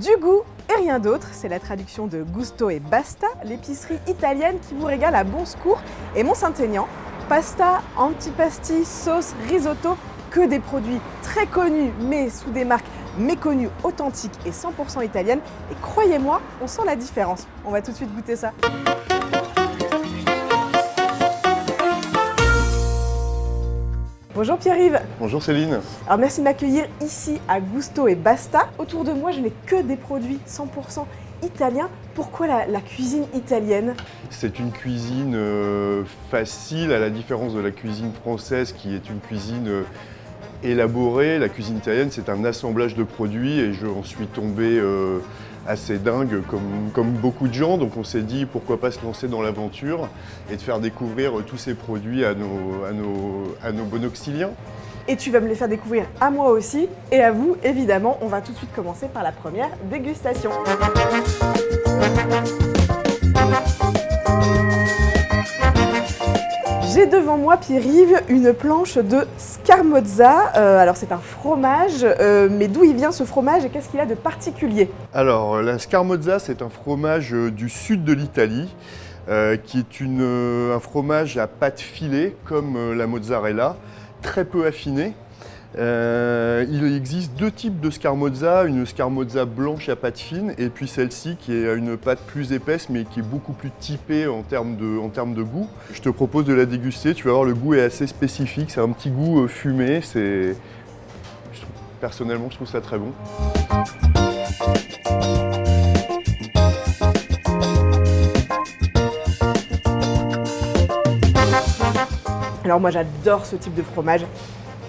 Du goût et rien d'autre, c'est la traduction de Gusto et Basta, l'épicerie italienne qui vous régale à bon secours. Et Mont-Saint-Aignan, pasta, antipasti, sauce, risotto, que des produits très connus mais sous des marques méconnues, authentiques et 100% italiennes. Et croyez-moi, on sent la différence. On va tout de suite goûter ça. Bonjour Pierre-Yves. Bonjour Céline. Alors merci de m'accueillir ici à Gusto et Basta. Autour de moi, je n'ai que des produits 100% italiens. Pourquoi la cuisine italienne? C'est une cuisine facile, à la différence de la cuisine française qui est une cuisine élaborée. La cuisine italienne, c'est un assemblage de produits et j'en suis tombé assez dingue comme beaucoup de gens. Donc on s'est dit pourquoi pas se lancer dans l'aventure et de faire découvrir tous ces produits à nos bonoxyliens. Et tu vas me les faire découvrir à moi aussi et à vous, évidemment. On va tout de suite commencer par la première dégustation. J'ai devant moi, Pierre-Yves, une planche de Scamozza. Alors c'est un fromage, mais d'où il vient ce fromage et qu'est-ce qu'il a de particulier? Alors la Scamozza, c'est un fromage du sud de l'Italie, qui est un fromage à pâte filée, comme la mozzarella, très peu affiné. Il existe deux types de Scamozza, une Scamozza blanche à pâte fine et puis celle-ci qui est une pâte plus épaisse mais qui est beaucoup plus typée en termes de goût. Je te propose de la déguster, tu vas voir le goût est assez spécifique, c'est un petit goût fumé, personnellement je trouve ça très bon. Alors moi j'adore ce type de fromage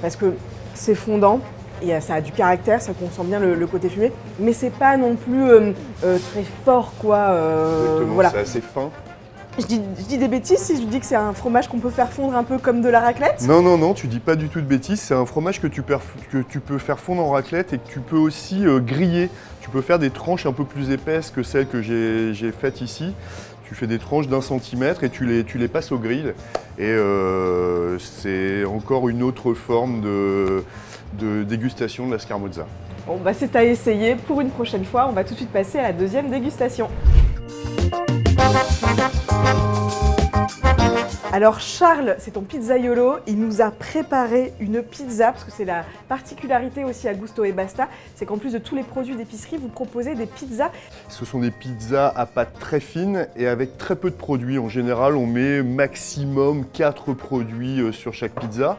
parce que c'est fondant, ça a du caractère, ça on sent bien le côté fumé, mais c'est pas non plus très fort quoi. Voilà. C'est assez fin. Je dis des bêtises si je dis que c'est un fromage qu'on peut faire fondre un peu comme de la raclette? Non, tu dis pas du tout de bêtises, c'est un fromage que tu peux faire fondre en raclette et que tu peux aussi griller. Tu peux faire des tranches un peu plus épaisses que celles que j'ai faites ici. Tu fais des tranches d'1 centimètre et tu les passes au grill. Et c'est encore une autre forme de dégustation de la Scamozza. Bon, bah c'est à essayer pour une prochaine fois. On va tout de suite passer à la deuxième dégustation. Alors Charles, c'est ton pizzaiolo, il nous a préparé une pizza, parce que c'est la particularité aussi à Gusto et Basta, c'est qu'en plus de tous les produits d'épicerie, vous proposez des pizzas. Ce sont des pizzas à pâte très fine et avec très peu de produits. En général, on met maximum 4 produits sur chaque pizza.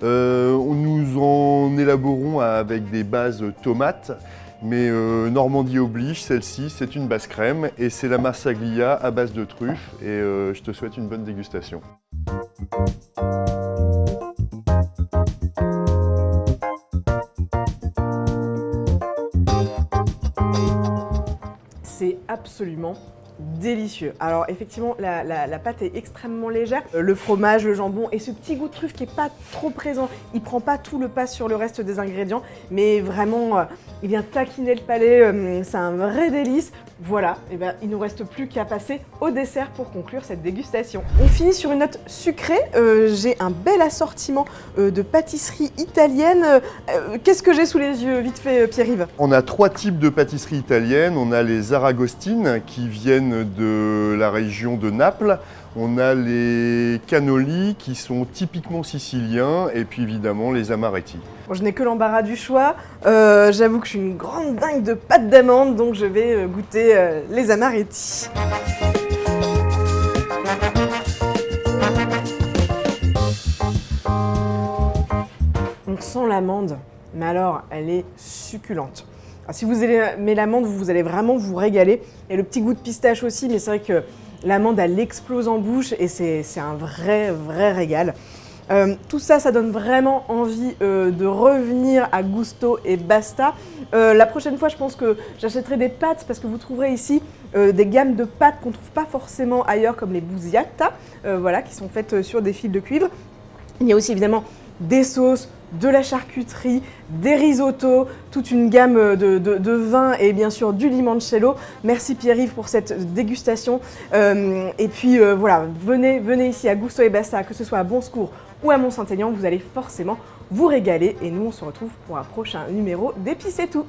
Nous en élaborons avec des bases tomates. Mais Normandie oblige, celle-ci c'est une base crème et c'est la marsaglia à base de truffes et je te souhaite une bonne dégustation. C'est absolument délicieux. Alors effectivement la pâte est extrêmement légère, le fromage, le jambon et ce petit goût de truffe qui n'est pas trop présent, il prend pas tout le pas sur le reste des ingrédients, mais vraiment il vient taquiner le palais, c'est un vrai délice. Voilà, et ben, il ne nous reste plus qu'à passer au dessert pour conclure cette dégustation. On finit sur une note sucrée, j'ai un bel assortiment de pâtisseries italiennes. Qu'est-ce que j'ai sous les yeux, vite fait Pierre-Yves? On a 3 types de pâtisseries italiennes, on a les aragostines qui viennent de la région de Naples, on a les cannoli qui sont typiquement siciliens et puis évidemment les amaretti. Bon, je n'ai que l'embarras du choix, j'avoue que je suis une grande dingue de pâte d'amande donc je vais goûter les amaretti. On sent l'amande, mais alors elle est succulente. Alors, si vous aimez l'amande, vous allez vraiment vous régaler. Et le petit goût de pistache aussi, mais c'est vrai que l'amande, elle explose en bouche et c'est un vrai régal. Tout ça, ça donne vraiment envie de revenir à Gusto et Basta. La prochaine fois, je pense que j'achèterai des pâtes parce que vous trouverez ici des gammes de pâtes qu'on ne trouve pas forcément ailleurs, comme les busiata, voilà, qui sont faites sur des fils de cuivre. Il y a aussi évidemment des sauces, de la charcuterie, des risottos, toute une gamme de vins et bien sûr du limoncello. Merci Pierre-Yves pour cette dégustation. Et puis voilà, venez ici à Gusto et Basta, que ce soit à Bon Secours ou à Mont-Saint-Aignan, vous allez forcément vous régaler. Et nous, on se retrouve pour un prochain numéro d'Épices et tout.